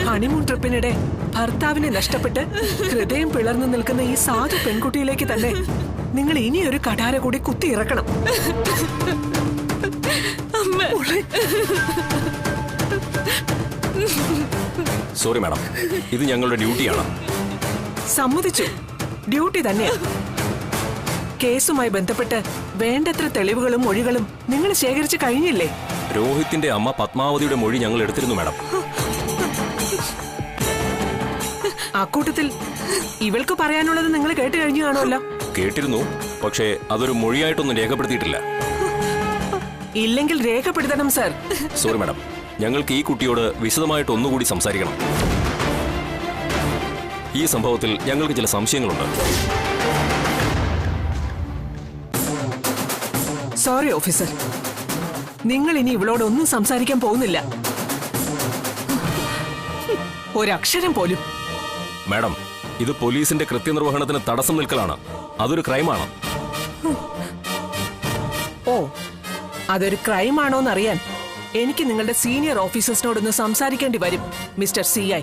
Honeymoon ട്രിപ്പിനിടെ ഭർത്താവിനെ നഷ്ടപ്പെട്ട് ഹൃദയം പിളർന്നു നിൽക്കുന്ന ഈ സാധു പെൺകുട്ടിയിലേക്ക് തന്നെ നിങ്ങൾ ഇനിയൊരു കടാര കൂടി കുത്തിയിറക്കണം. സോറി മാഡം, ഇത് ഞങ്ങളുടെ ഡ്യൂട്ടിയാണ്. സമ്മതിച്ചു, ഡ്യൂട്ടി തന്നെയാ. കേസുമായി ബന്ധപ്പെട്ട് വേണ്ടത്ര തെളിവുകളും മൊഴികളും നിങ്ങൾ ശേഖരിച്ചു കഴിഞ്ഞില്ലേ? രോഹിത്തിന്റെ അമ്മ പത്മാവതിയുടെ മൊഴി ഞങ്ങൾ എടുത്തിരുന്നു മാഡം. അക്കൂട്ടത്തിൽ ഇവൾക്ക് പറയാനുള്ളത് നിങ്ങൾ കേട്ട് കഴിഞ്ഞു കാണുമല്ലോ. കേട്ടിരുന്നു, പക്ഷേ അതൊരു മൊഴിയായിട്ടൊന്നും രേഖപ്പെടുത്തിയിട്ടില്ല. ഇല്ലെങ്കിൽ രേഖപ്പെടുത്തണം സർ. സോറി മാഡം, ഞങ്ങൾക്ക് ഈ കുട്ടിയോട് വിശദമായിട്ട് ഒന്നുകൂടി സംസാരിക്കണം. ഈ സംഭവത്തിൽ ഞങ്ങൾക്ക് ചില സംശയങ്ങളുണ്ട്. സോറി ഓഫീസർ, നിങ്ങൾ ഇനി ഇവളോടൊന്നും സംസാരിക്കാൻ പോകുന്നില്ല, ഒരക്ഷരം പോലും. മാഡം, ഇത് പോലീസിന്റെ കൃത്യനിർവഹണത്തിന് തടസ്സം നിൽക്കലാണ്. അതൊരു ക്രൈമാണ്. ഓ, അതൊരു ക്രൈമാണോന്നറിയാൻ എനിക്ക് നിങ്ങളുടെ സീനിയർ ഓഫീസേഴ്സിനോടൊന്ന് സംസാരിക്കേണ്ടി വരും മിസ്റ്റർ CI.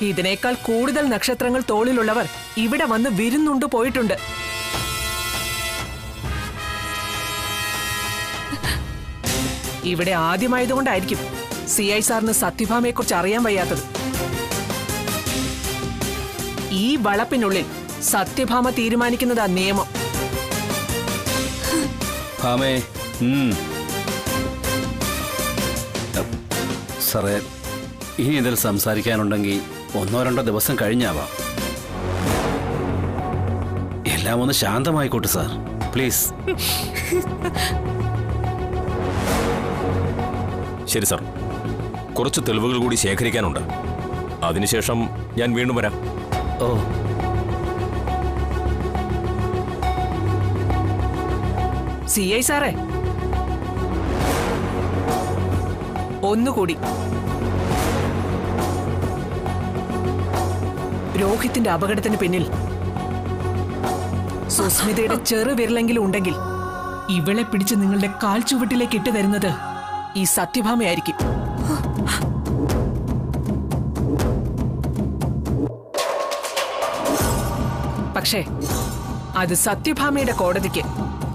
ഇതിനേക്കാൾ കൂടുതൽ നക്ഷത്രങ്ങൾ തോളിലുള്ളവർ ഇവിടെ വന്ന് വിരുന്നുണ്ട് പോയിട്ടുണ്ട്. ഇവിടെ ആദ്യമായതുകൊണ്ടായിരിക്കും CI സാറിന് സത്യഭാമയെ കുറിച്ച് അറിയാൻ വയ്യാത്തത്. ഈ വളപ്പിനുള്ളിൽ സത്യഭാമ തീരുമാനിക്കുന്നതാ നിയമം. സാറേ, ഇനി ഇതിൽ സംസാരിക്കാനുണ്ടെങ്കിൽ 1-2 ദിവസം കഴിഞ്ഞാവാം. എല്ലാം ഒന്ന് ശാന്തമായിക്കോട്ടെ സാർ, പ്ലീസ്. ശരി സാർ, കുറച്ച് തെളിവുകൾ കൂടി ശേഖരിക്കാനുണ്ട്. അതിനുശേഷം ഞാൻ വീണ്ടും വരാം. ഓ, CI സാറേ, ഒന്നുകൂടി. രോഹിത്തിന്റെ അപകടത്തിന് പിന്നിൽ സുസ്മിതയുടെ ചെറുവിരലെങ്കിലും ഉണ്ടെങ്കിൽ ഇവളെ പിടിച്ച് നിങ്ങളുടെ കാൽ ചുവട്ടിലേക്ക് ഇട്ടു തരുന്നത് ഈ സത്യഭാമയായിരിക്കും. പക്ഷേ അത് സത്യഭാമയുടെ കോടതിക്ക്,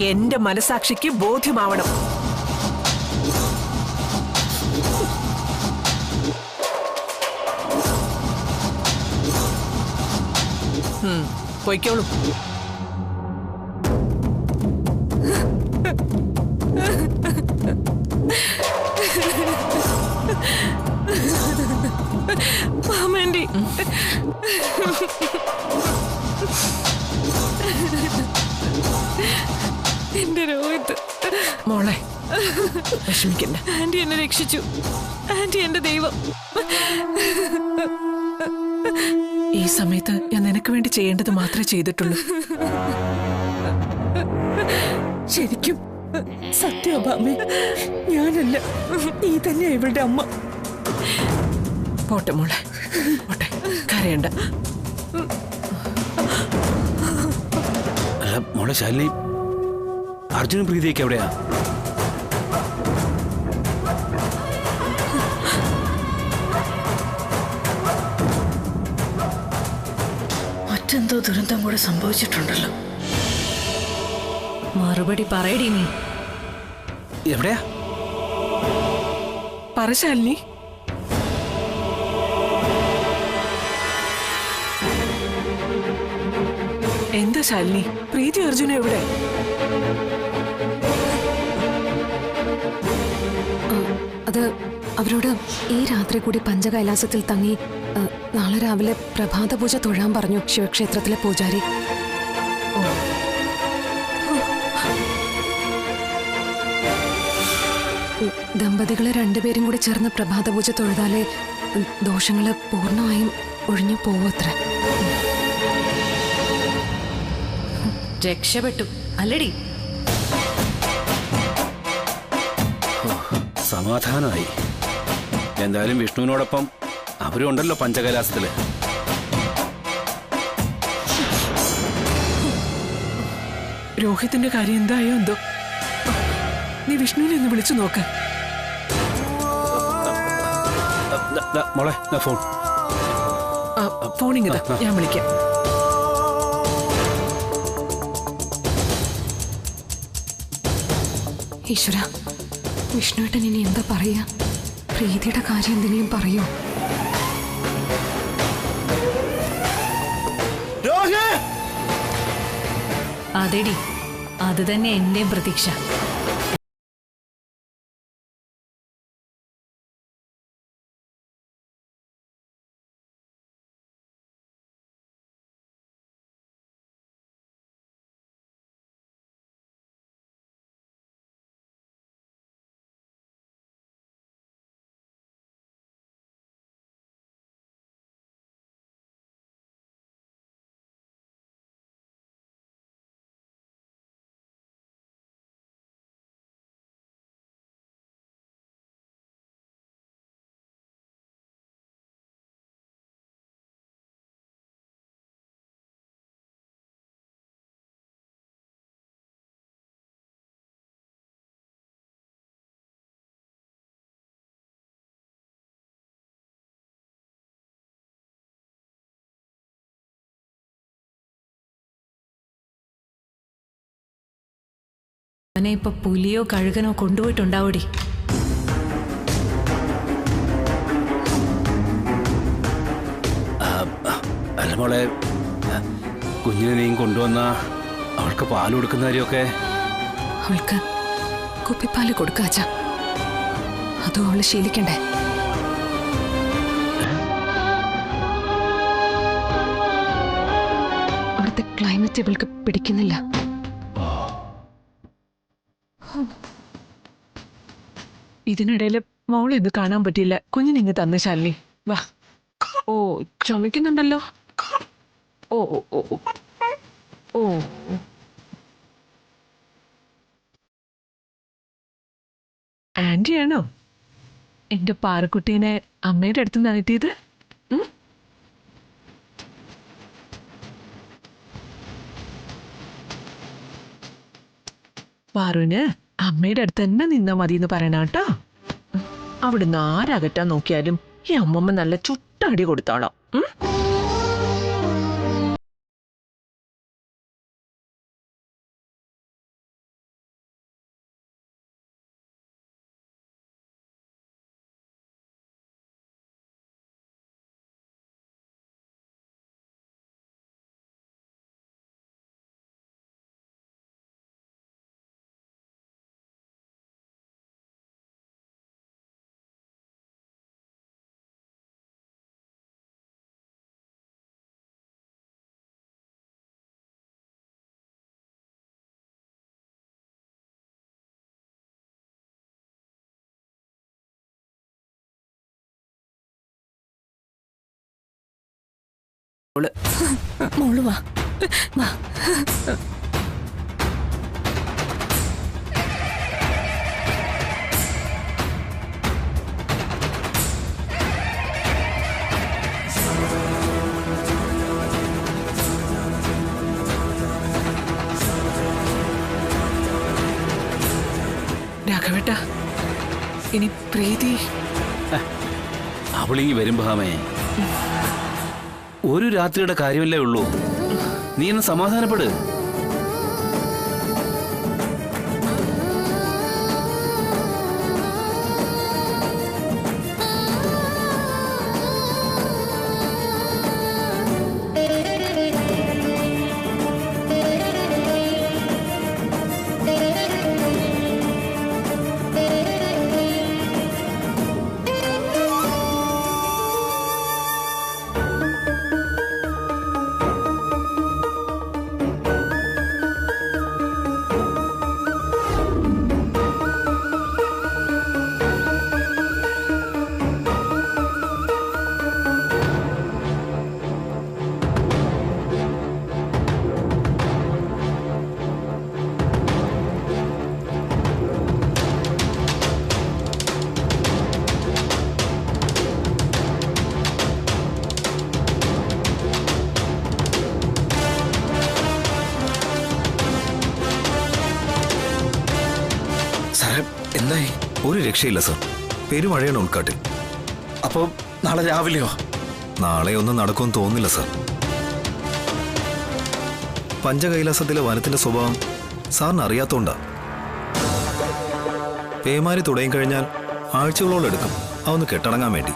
എന്റെ മനസാക്ഷിക്ക് ബോധ്യമാവണം. പൊയ്ക്കോളൂ. മാമേണ്ടി, എന്റെ രോഹിത്. മോളെ വിഷമിക്കണ്ട. ആന്റി എന്നെ രക്ഷിച്ചു. ആന്റി എന്റെ ദൈവം. ഈ സമയത്ത് ഞാൻ നിനക്ക് വേണ്ടി ചെയ്യേണ്ടത് മാത്രമേ ചെയ്തിട്ടുള്ളൂ. ശരിക്കും സത്യഭാമേ, ഞാനല്ല, നീ തന്നെയാ ഇവളുടെ അമ്മ. പോട്ടെ മോളെ, പോട്ടെ, കരയണ്ട. അല്ല മോളെ ശാലിനി, അർജുനും പ്രീതിയൊക്കെ എവിടെയാ? മറ്റെന്തോ ദുരന്തം കൂടെ സംഭവിച്ചിട്ടുണ്ടല്ലോ. മറുപടി പറയടി നീ. എവിടെയാ? പറ ശാലിനി. എന്താ ശാലിനി, പ്രീതി അർജുന എവിടെ? അത് അവരോട് ഈ രാത്രി കൂടി പഞ്ചകൈലാസത്തിൽ തങ്ങി നാളെ രാവിലെ പ്രഭാത പൂജ തൊഴാൻ പറഞ്ഞു ശിവക്ഷേത്രത്തിലെ പൂജാരി. ദമ്പതികളെ രണ്ടുപേരും കൂടി ചേർന്ന് പ്രഭാത പൂജ തൊഴുതാലേ ദോഷങ്ങള് പൂർണ്ണമായും ഒഴിഞ്ഞു പോവത്രേ. രക്ഷപ്പെട്ടു അല്ലടി? സമാധാനമായി. എന്തായാലും വിഷ്ണുവിനോടൊപ്പം അവരും ഉണ്ടല്ലോ പഞ്ചകൈലാസത്തില്. രോഹിത്തിന്റെ കാര്യം എന്തായോ എന്തോ. നീ വിഷ്ണുവിനെ ഒന്ന് വിളിച്ചു നോക്ക്. മോളെ ഫോൺ. ഫോണിങ്ങിതാ, ഞാൻ വിളിക്കാം. ഈശ്വര, വിഷ്ണുവേട്ടൻ ഇനി എന്താ പറയാ? പ്രീതിയുടെ കാര്യം എന്തിനേയും പറയോ? അതെടി, അത് തന്നെ എന്റെയും പ്രതീക്ഷ. അവനെ ഇപ്പൊ പുലിയോ കഴുകനോ കൊണ്ടുപോയിട്ടുണ്ടാവൂടി. അല്ല മോളെ, കുഞ്ഞിനെ നീയും കൊണ്ടുവന്ന അവൾക്ക് പാൽ കൊടുക്കുന്ന കാര്യമൊക്കെ? അവൾക്ക് കുപ്പിപ്പാല് കൊടുക്കാച്ച, അതും അവള് ശീലിക്കണ്ടേ? അവിടുത്തെ ക്ലൈമറ്റ് ഇവൾക്ക് പിടിക്കുന്നില്ല. ഇതിനിടയിൽ മോളെ ഇത് കാണാൻ പറ്റിയില്ല. കുഞ്ഞിനിങ്ങ് തന്ന ശാലിനി, വാ. ഓ, ചുമക്കുന്നുണ്ടല്ലോ. ഓ ഓ ഓ ഓ ഓ. ആന്റിയാണോ എന്റെ പാറക്കുട്ടീനെ അമ്മയുടെ അടുത്ത് നനത്തിയത്? പാറുവിന് അമ്മയുടെ അടുത്ത് തന്നെ നിന്നാ മതി എന്ന് പറയണ കേട്ടോ. അവിടുന്ന് ആരകറ്റാൻ നോക്കിയാലും ഈ അമ്മമ്മ നല്ല ചുട്ടടി കൊടുത്തോളാം. മോള് വാ, വാ. രാഘവേട്ട, ഇനി പ്രീതി അവളിങ്ങി വരും ഭാമേ. ഒരു രാത്രിയുടെ കാര്യമല്ലേ ഉള്ളൂ, നീ ഒന്ന് സമാധാനപ്പെട്. സാറേ, എന്തായി? ഒരു രക്ഷയില്ല സർ, പെരുമഴയാണ് ഉൾക്കാട്ടിൽ. അപ്പോൾ നാളെ രാവിലെയോ? നാളെ ഒന്നും നടക്കുമെന്ന് തോന്നുന്നില്ല സാർ. പഞ്ചകൈലാസത്തിലെ വനത്തിന്റെ സ്വഭാവം സാറിന് അറിയാത്തോണ്ടാ. പേമാരി തുടങ്ങി കഴിഞ്ഞാൽ ആഴ്ചകളോളം എടുക്കും അതൊന്ന് കെട്ടടങ്ങാൻ വേണ്ടി.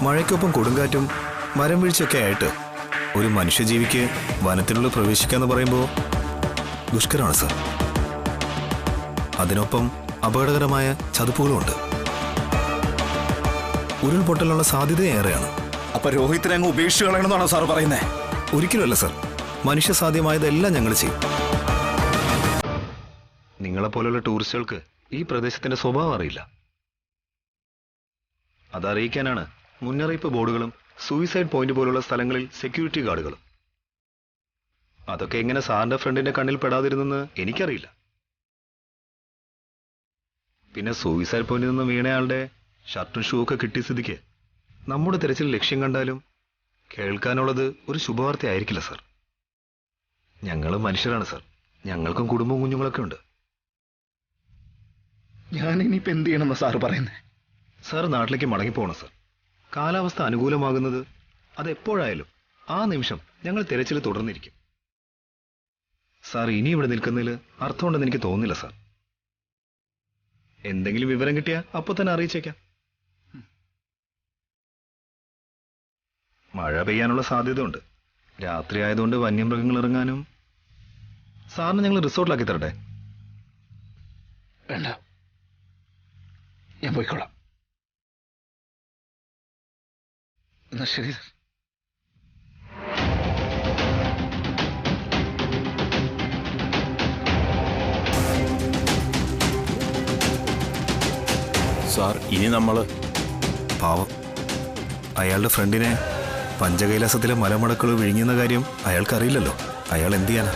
മഴയ്ക്കൊപ്പം കൊടുങ്കാറ്റും മരം വീഴ്ചയൊക്കെ ആയിട്ട് ഒരു മനുഷ്യജീവിക്ക് വനത്തിനുള്ളിൽ പ്രവേശിക്കാന്ന് പറയുമ്പോൾ ദുഷ്കരമാണ് സാർ. അതിനൊപ്പം അപകടകരമായ ചതുപ്പുകളുമുണ്ട്. ഉരുൾപൊട്ടലുള്ള സാധ്യത ഏറെയാണ്. അപ്പൊ രോഹിത്തിനെ അങ്ങ് ഉപേക്ഷിച്ച് കളയണമെന്നാണോ സാർ പറയുന്നത്? ഒരിക്കലുമല്ല സാർ. മനുഷ്യസാധ്യമായതെല്ലാം ഞങ്ങൾ ചെയ്യും. നിങ്ങളെപ്പോലുള്ള ടൂറിസ്റ്റുകൾക്ക് ഈ പ്രദേശത്തിന്റെ സ്വഭാവം അറിയില്ല. അതറിയിക്കാനാണ് മുന്നറിയിപ്പ് ബോർഡുകളും സൂയിസൈഡ് പോയിന്റ് പോലുള്ള സ്ഥലങ്ങളിൽ സെക്യൂരിറ്റി ഗാർഡുകളും. അതൊക്കെ എങ്ങനെ സാറിന്റെ ഫ്രണ്ടിന്റെ കണ്ണിൽ പെടാതിരുന്നെന്ന് എനിക്കറിയില്ല. പിന്നെ സൂയിസൈഡ് പോയിന്റിൽ നിന്ന് വീണയാളുടെ ഷർട്ടും ഷൂ ഒക്കെ കിട്ടിയ സ്ഥിതിക്ക് നമ്മുടെ തെരച്ചിൽ ലക്ഷ്യം കണ്ടാലും കേൾക്കാനുള്ളത് ഒരു ശുഭവാർത്ത ആയിരിക്കില്ല സാർ. ഞങ്ങൾ മനുഷ്യരാണ് സാർ. ഞങ്ങൾക്കും കുടുംബവും കുഞ്ഞുങ്ങളൊക്കെ ഉണ്ട്. ഞാൻ ഇനിയിപ്പോ എന്ത് ചെയ്യണമെന്ന് സാർ പറയുന്നത്? സാർ നാട്ടിലേക്ക് മടങ്ങിപ്പോകണം സാർ. കാലാവസ്ഥ അനുകൂലമാകുന്നത് അതെപ്പോഴായാലും ആ നിമിഷം ഞങ്ങൾ തിരച്ചിൽ തുടർന്നിരിക്കും. സാർ ഇനി ഇവിടെ നിൽക്കുന്നതിൽ അർത്ഥമുണ്ടെന്ന് എനിക്ക് തോന്നുന്നില്ല സാർ. എന്തെങ്കിലും വിവരം കിട്ടിയാൽ അപ്പോൾ തന്നെ അറിയിച്ചേക്കാം. മഴ പെയ്യാനുള്ള സാധ്യതയുണ്ട്. രാത്രി ആയതുകൊണ്ട് വന്യമൃഗങ്ങൾ ഇറങ്ങാനും. സാറിന് ഞങ്ങൾ റിസോർട്ടിലാക്കി തരട്ടെ? വേണ്ട, ഞാൻ പോയിക്കോളാം. എന്നാ ശരി സാർ. സാർ ഇനി നമ്മള് പാവം അയാളുടെ ഫ്രണ്ടിനെ പഞ്ചകൈലാസത്തിലെ മലമടക്കൾ വിഴുങ്ങിയെന്ന കാര്യം അയാൾക്കറിയില്ലല്ലോ. അയാൾ എന്ത് ചെയ്യാനാ?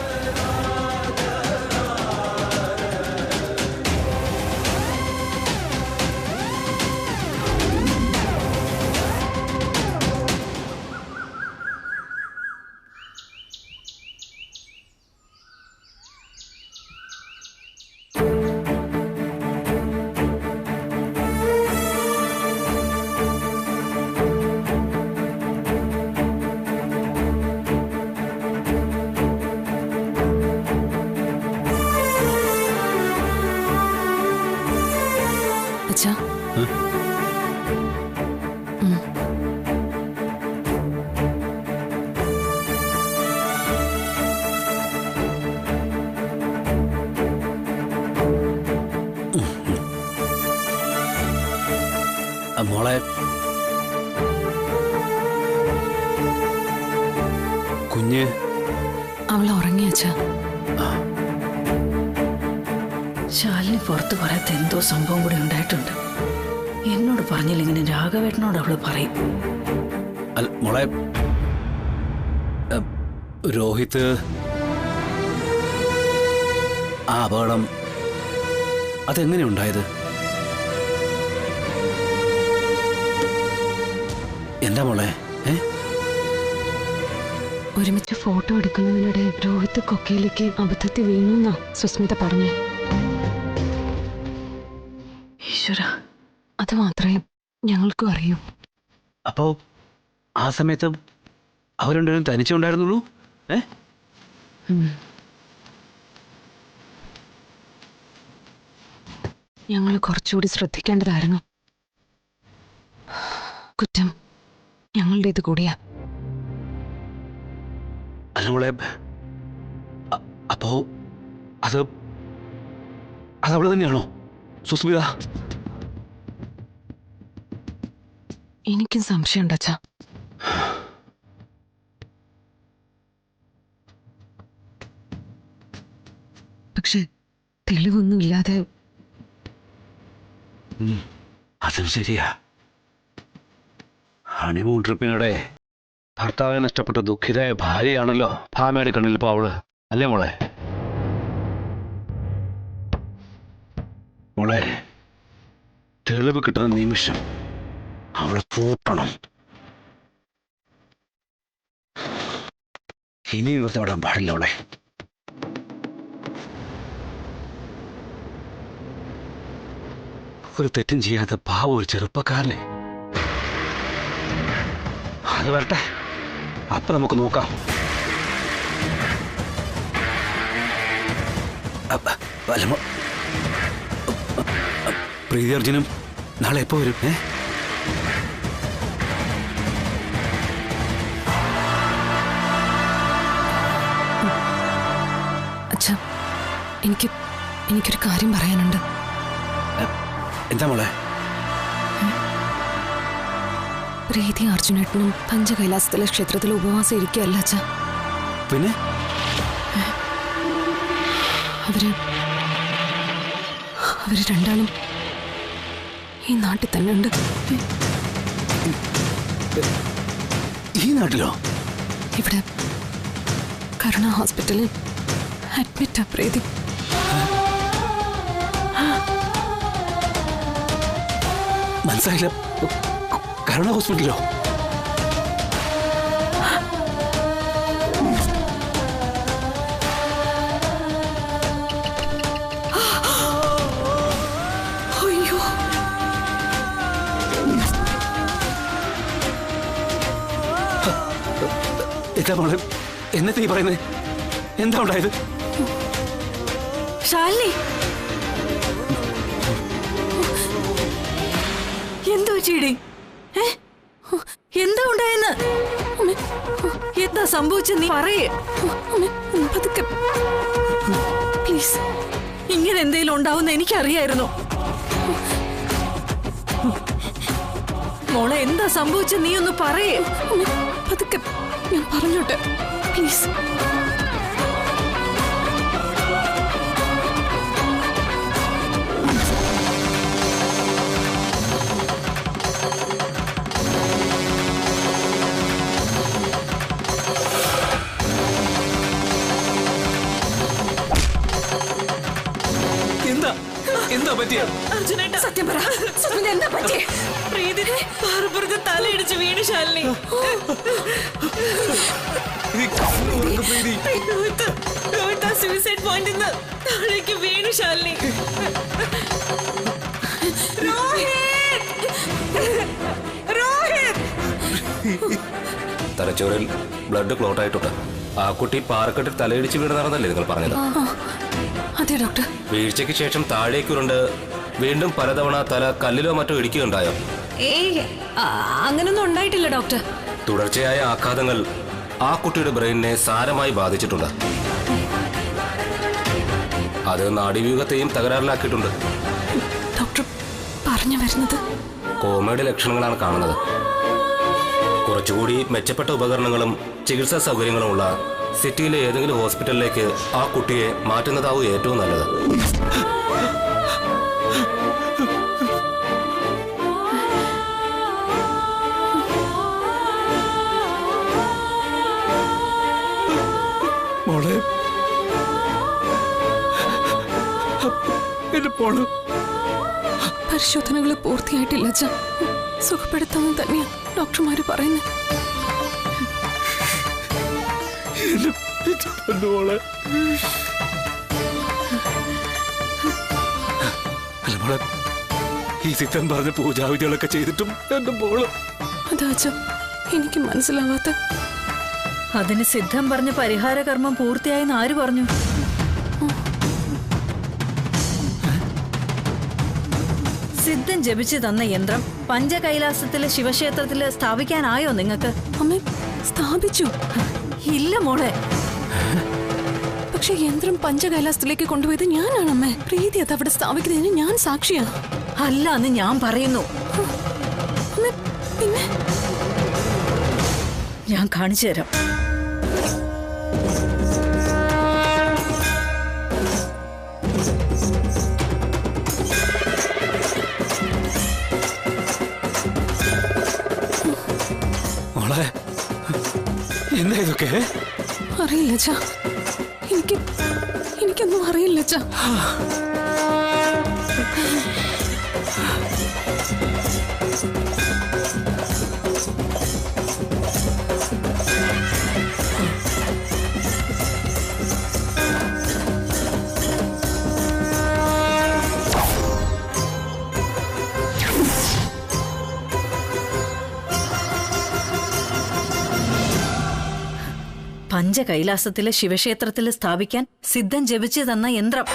അച്ഛാ, മോളെ, കുഞ്ഞ് അവൾ ഉറങ്ങി അച്ഛാ. ശാലിനി പുറത്ത് പറയാത്ത എന്തോ സംഭവം കൂടി ഉണ്ടായിട്ടുണ്ട്. എന്നോട് പറഞ്ഞില്ലെങ്കിലും രാഘവേട്ടനോട് അവള് പറയും. മോളെ, രോഹിത് ആ അപകടം അതെങ്ങനെ ഉണ്ടായത്? എന്താ മോളെ? ഒരുമിച്ച് ഫോട്ടോ എടുക്കുന്നതിനിടെ രോഹിത് കൊക്കയിലേക്ക് അബദ്ധത്തിൽ വീണുന്നാ സുസ്മിത പറഞ്ഞു. ഈശ്വര, അത് മാത്രമേ ഞങ്ങൾക്കും അറിയൂ. അപ്പോ ആ സമയത്ത് അവരുണ്ടായിരുന്നു തനിച്ചുണ്ടായിരുന്നുള്ളൂ? ഞങ്ങൾ കുറച്ചുകൂടി ശ്രദ്ധിക്കേണ്ടതായിരുന്നു. കുറ്റം ഞങ്ങളുടെ ഇത് കൂടിയാ. മോളെ, അപ്പോ അതവള് തന്നെയാണോ സുസ്മിത? എനിക്കും സംശയമുണ്ട് അച്ഛാ. പക്ഷെ തെളിവൊന്നുമില്ലാതെ. അതും ശരിയാ. ഹണിമൂൺ ട്രിപ്പിനിടെ ഭർത്താവിനെ നഷ്ടപ്പെട്ട ദുഃഖിതയായ ഭാര്യയാണല്ലോ ഭാമയുടെ കണ്ണിൽ ഇപ്പോൾ അവള്, അല്ലേ മോളെ? മോളെ, തെളിവ് കിട്ടുന്ന നിമിഷം അവളെ കൂട്ടണം. ഇനി ഇവർക്ക് വിടാൻ പാടില്ല അവളെ. ഒരു തെറ്റും ചെയ്യാത്ത പാവ ഒരു ചെറുപ്പക്കാരനെ അത് വരട്ടെ, അപ്പൊ നമുക്ക് നോക്കാം. പ്രീതി അർജുനും നാളെ എപ്പോ വരും? അച്ഛാ, എനിക്കൊരു കാര്യം പറയാനുണ്ട്. എന്താ മോളെ? പ്രീതി അർജുനേട്ടനും പഞ്ചകൈലാസത്തിലെ ക്ഷേത്രത്തിൽ ഉപവാസം ഇരിക്കുകയല്ല അച്ഛാ. പിന്നെ അവര് രണ്ടാളും ഈ നാട്ടിൽ തന്നെ ഉണ്ട്. ഈ നാട്ടിലോ? ഇവിടെ കരുണ ഹോസ്പിറ്റലിൽ അഡ്മിറ്റാ പ്രീതി. മനസ്സിലായില്ല. കരുണ ഹോസ്പിറ്റലോ? അയ്യോ, എന്താ മോളെ, എന്നത്തെ ഈ പറയുന്നത്? എന്താ ഉണ്ടായത്? ശാലിനി, എന്താ ചെയ്യടി? എന്താ ഉണ്ടായെന്ന്? എന്താ സംഭവിച്ച നീ പറയേ. പതുക്കെ പ്ലീസ്. ഇങ്ങനെ എന്തെങ്കിലും ഉണ്ടാവുന്ന എനിക്കറിയായിരുന്നു. മോളെ, എന്താ സംഭവിച്ച നീ ഒന്ന് പറയേ. പതുക്കെ ഞാൻ പറഞ്ഞോട്ടെ പ്ലീസ്. എന്താ പറ്റിയ? അർജുനേട്ടാ, സത്യം പറ, എന്താ പറ്റിയേ? പ്രീതിനെ പാറപ്പുറത്ത് തലയിടിച്ച് വീണു ശാലിനി. സൂയിസൈഡ് പോയിന്റിൽ നിന്ന് താഴേക്ക് വീണു ശാലിനി. തലച്ചോറിൽ ബ്ലഡ് ക്ലോട്ട് ആയിട്ടുണ്ട്. ആ കുട്ടി പാറക്കെട്ടിൽ തലയിടിച്ച് വീണ് നടന്നല്ലേ നിങ്ങൾ പറഞ്ഞത്? അതെ ഡോക്ടർ. വീഴ്ചയ്ക്ക് ശേഷം താഴേക്കുരുണ്ട് വീണ്ടും പലതവണ തല കല്ലിലോ മറ്റോ ഇടിക്കുകയുണ്ടായോ? അങ്ങനൊന്നും ഉണ്ടായിട്ടില്ല ഡോക്ടർ. തുടർച്ചയായ ആഘാതങ്ങൾ ആ കുട്ടിയുടെ ബ്രെയിനിനെ സാരമായി ബാധിച്ചിട്ടുണ്ട്. അത് നാഡീവ്യൂഹത്തെയും തകരാറിലാക്കിയിട്ടുണ്ട്. ഡോക്ടർ പറഞ്ഞു വരുന്നത്? കോമയുടെ ലക്ഷണങ്ങളാണ് കാണുന്നത്. കുറച്ചുകൂടി മെച്ചപ്പെട്ട ഉപകരണങ്ങളും ചികിത്സാ സൗകര്യങ്ങളും ഉള്ള സിറ്റിയിലെ ഏതെങ്കിലും ഹോസ്പിറ്റലിലേക്ക് ആ കുട്ടിയെ മാറ്റുന്നതാവും ഏറ്റവും നല്ലത്. മോളെ, എന്റെ മോള് പരിശോധനകൾ പൂർത്തിയായിട്ടില്ല അച്ഛാ. സുഖപ്പെടുത്താമെന്ന് തന്നെയാ ഡോക്ടർമാര് പറയുന്നത്. മോളെ, അല്ല മോളെ, ഈ സിദ്ധൻ പറഞ്ഞ പൂജാവിധികളൊക്കെ ചെയ്തിട്ടും എന്റെ മോള്. അതാ അച്ഛാ എനിക്ക് മനസ്സിലാവാത്ത. അതിന് സിദ്ധം പറഞ്ഞ പരിഹാര കർമ്മം പൂർത്തിയായെന്ന് ആര് പറഞ്ഞു? സിദ്ധൻ ജപിച്ചു തന്ന യന്ത്രം പഞ്ചകൈലാസത്തിലെ ശിവക്ഷേത്രത്തില് സ്ഥാപിക്കാനായോ നിങ്ങൾക്ക്? അമ്മ സ്ഥാപിച്ചു. ഇല്ല മോളെ. പക്ഷെ യന്ത്രം പഞ്ചകൈലാസത്തിലേക്ക് കൊണ്ടുപോയത് ഞാനാണ് അമ്മേ. പ്രീതി അത് അവിടെ സ്ഥാപിക്കുന്നതിന് ഞാൻ സാക്ഷിയാ. അല്ല എന്ന് ഞാൻ പറയുന്നു. അമ്മേ, പിന്നെ ഞാൻ കാണിച്ചു തരാം. മോളെ, എന്താ ഇതൊക്കെ? അറിയില്ല അച്ഛാ, എനിക്കൊന്നും അറിയില്ല അച്ഛാ. പഞ്ചകൈലാസത്തിലെ ശിവക്ഷേത്രത്തിൽ സ്ഥാപിക്കാൻ സിദ്ധൻ ജപിച്ചു തന്ന യന്ത്രം.